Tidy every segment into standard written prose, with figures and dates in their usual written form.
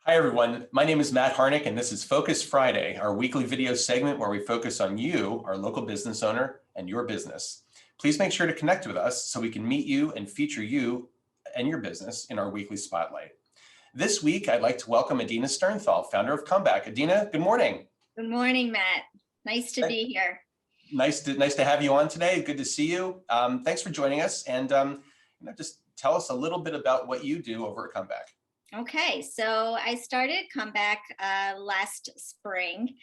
Hi, everyone. My name is Matt Harnick, and this is Focus Friday, our weekly video segment where we focus on you, our local business owner, and your business. Please make sure to connect with us so we can meet you and feature you and your business in our weekly spotlight. This week, I'd like to welcome Adena Sternthal, founder of Comeback. Adena, good morning. Good morning, Matt. Nice to be here. Nice to have you on today. Good to see you. Thanks for joining us, and just tell us a little bit about what you do over at Comeback. Okay, so I started Comeback last spring.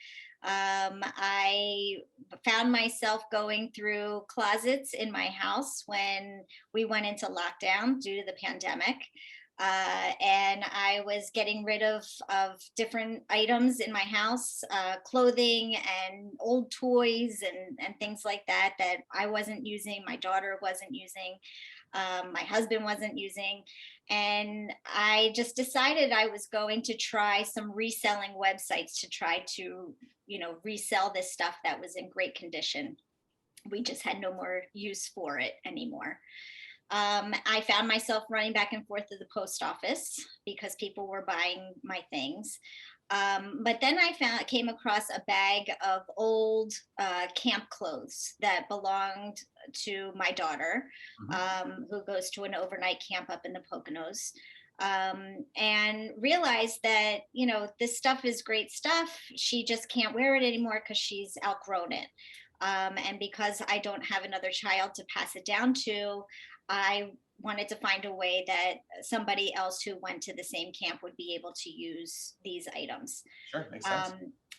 I found myself going through closets in my house when we went into lockdown due to the pandemic. And I was getting rid of different items in my house, clothing and old toys and things like that I wasn't using, my daughter wasn't using, my husband wasn't using. And I just decided I was going to try some reselling websites to try to, resell this stuff that was in great condition. We just had no more use for it anymore. I found myself running back and forth to the post office because people were buying my things. But then I came across a bag of old camp clothes that belonged to my daughter, who goes to an overnight camp up in the Poconos. And realized that, this stuff is great stuff. She just can't wear it anymore because she's outgrown it. And because I don't have another child to pass it down to, I wanted to find a way that somebody else who went to the same camp would be able to use these items. Sure, makes sense.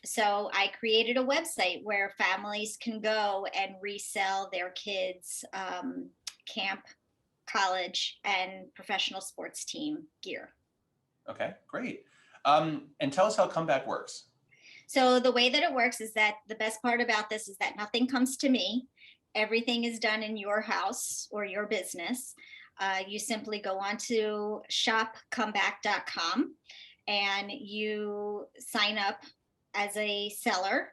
So I created a website where families can go and resell their kids' camp, college, and professional sports team gear. Okay, great. And tell us how Comeback works. So the way that it works is that the best part about this is that nothing comes to me. Everything is done in your house or your business. You simply go on to shopcomeback.com and you sign up as a seller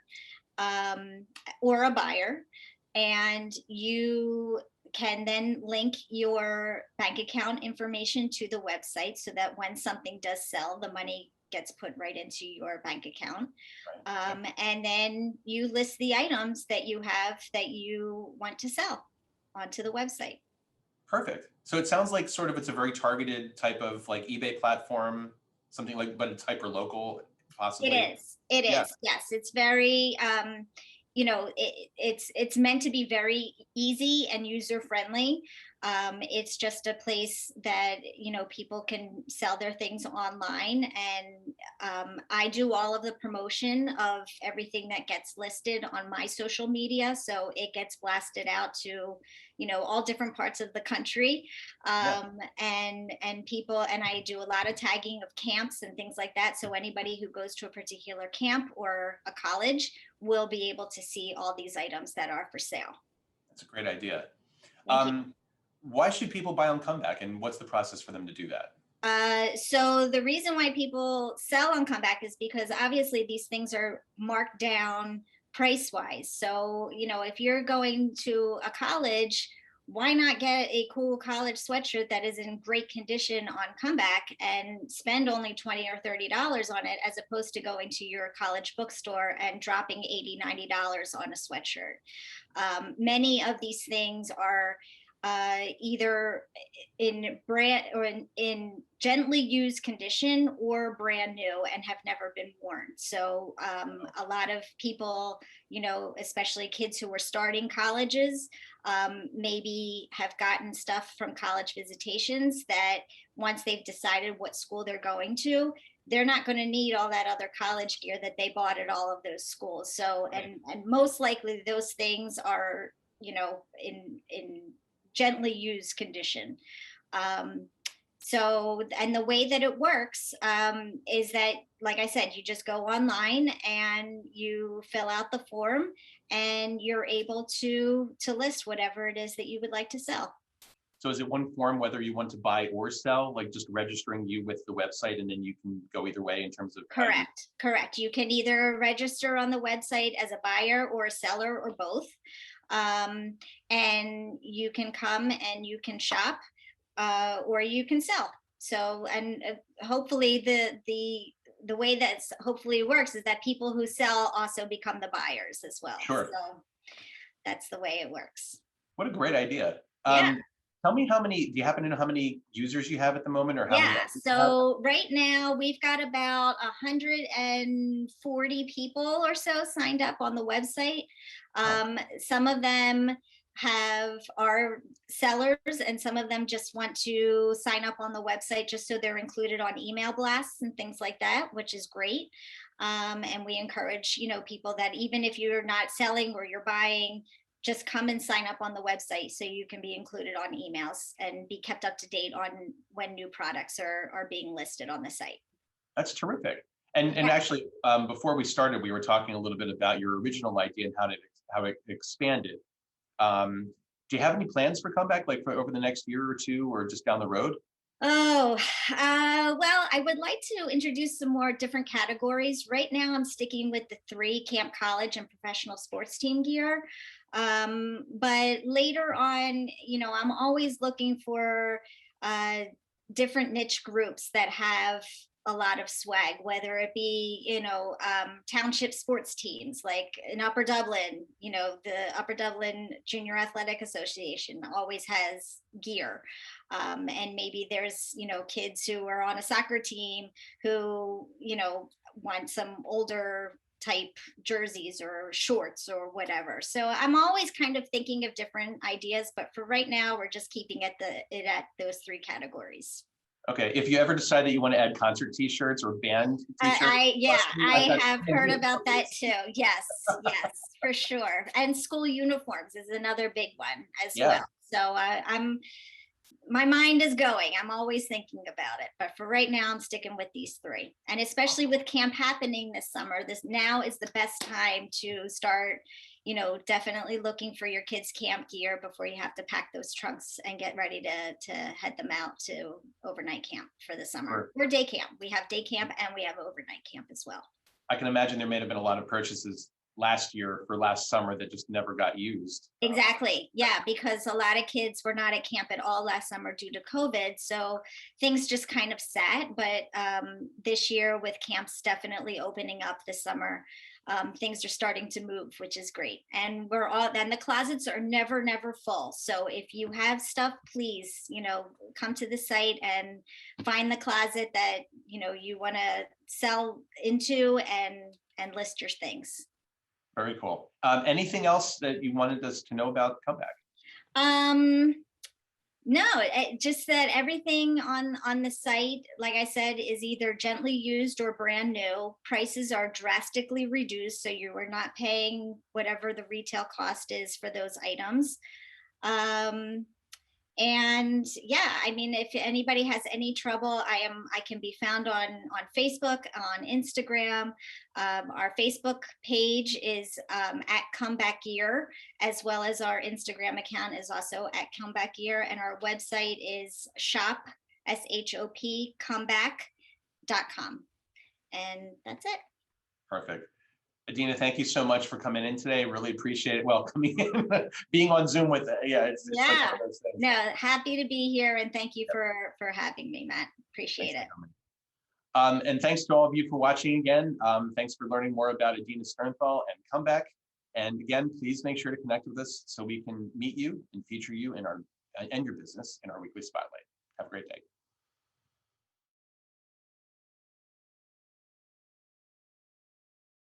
or a buyer, and you can then link your bank account information to the website so that when something does sell, the money gets put right into your bank account. And then you list the items that you have that you want to sell onto the website. Perfect. So it sounds like it's a very targeted type of like eBay platform, something like, but it's hyper local, possibly. It is. Yes. It's very, it's meant to be very easy and user friendly. It's just a place that, people can sell their things online. And I do all of the promotion of everything that gets listed on my social media. So it gets blasted out to, all different parts of the country. And people, and I do a lot of tagging of camps and things like that. So anybody who goes to a particular camp or a college will be able to see all these items that are for sale. That's a great idea. Why should people buy on Comeback, and what's the process for them to do that? So the reason why people sell on Comeback is because obviously these things are marked down price wise. So, if you're going to a college, why not get a cool college sweatshirt that is in great condition on Comeback and spend only $20 or $30 on it, as opposed to going to your college bookstore and dropping $80, $90 on a sweatshirt. Many of these things are either in brand or in gently used condition or brand new and have never been worn. So a lot of people, especially kids who are starting colleges, maybe have gotten stuff from college visitations that once they've decided what school they're going to, they're not going to need all that other college gear that they bought at all of those schools. So, and most likely those things are, in gently used condition. So, and the way that it works is that, like I said, you just go online and you fill out the form and you're able to list whatever it is that you would like to sell. So is it one form whether you want to buy or sell, like just registering you with the website, and then you can go either way in terms of— Correct. You can either register on the website as a buyer or a seller or both. And you can come and you can shop or you can sell. So, and hopefully the way that hopefully works is that people who sell also become the buyers as well. Sure. So that's the way it works. What a great idea. Yeah. Tell me do you happen to know how many users you have at the moment or how many Yeah. items you have? So right now we've got about 140 people or so signed up on the website. Wow. Some of them are sellers, and some of them just want to sign up on the website just so they're included on email blasts and things like that, which is great. And we encourage, people that even if you're not selling or you're buying, just come and sign up on the website so you can be included on emails and be kept up to date on when new products are being listed on the site. That's terrific. And Yeah. actually, before we started, we were talking a little bit about your original idea and how it expanded. Do you have any plans for comeback, like for over the next year or two, or just down the road? Oh, well, I would like to introduce some more different categories. Right now, I'm sticking with the 3 camp, college, and professional sports team gear. But later on, I'm always looking for different niche groups that have a lot of swag, whether it be, township sports teams like in Upper Dublin, the Upper Dublin Junior Athletic Association always has gear. And maybe there's, kids who are on a soccer team who, want some older type jerseys or shorts or whatever. So I'm always kind of thinking of different ideas, but for right now, we're just keeping it at those 3 categories. Okay. If you ever decide that you want to add concert T-shirts or band T-shirts, Yeah, trust me, I've I got have plenty heard of about that those. too. Yes, yes, for sure. And school uniforms is another big one as Yeah. well. So my mind is going. I'm always thinking about it. But for right now, I'm sticking with these 3. And especially with camp happening this summer, this now is the best time to start, definitely looking for your kids' camp gear before you have to pack those trunks and get ready to head them out to overnight camp for the summer. Sure. Or day camp. We have day camp and we have overnight camp as well. I can imagine there may have been a lot of purchases last year for last summer that just never got used. Exactly. Yeah, because a lot of kids were not at camp at all last summer due to COVID. So things just kind of sat. But this year, with camps definitely opening up this summer, things are starting to move, which is great. And then the closets are never full. So if you have stuff, please, come to the site and find the closet that, you want to sell into and list your things. Very cool. Anything else that you wanted us to know about comeback? No, just that everything on the site, like I said, is either gently used or brand new. Prices are drastically reduced, so you are not paying whatever the retail cost is for those items. And yeah, I mean, if anybody has any trouble, I can be found on Facebook, on Instagram. Our Facebook page is at Comeback Gear, as well as our Instagram account is also at Comeback Gear, and our website is shop comeback.com. And that's it. Perfect. Adena, thank you so much for coming in today. Really appreciate it. Well, coming in, being on Zoom with it. Yeah, it's like one of those things. No, happy to be here, and thank you for having me, Matt. Appreciate it. And thanks to all of you for watching again. Thanks for learning more about Adena Sternthal and Comeback. And again, please make sure to connect with us so we can meet you and feature you in and your business in our weekly spotlight. Have a great day.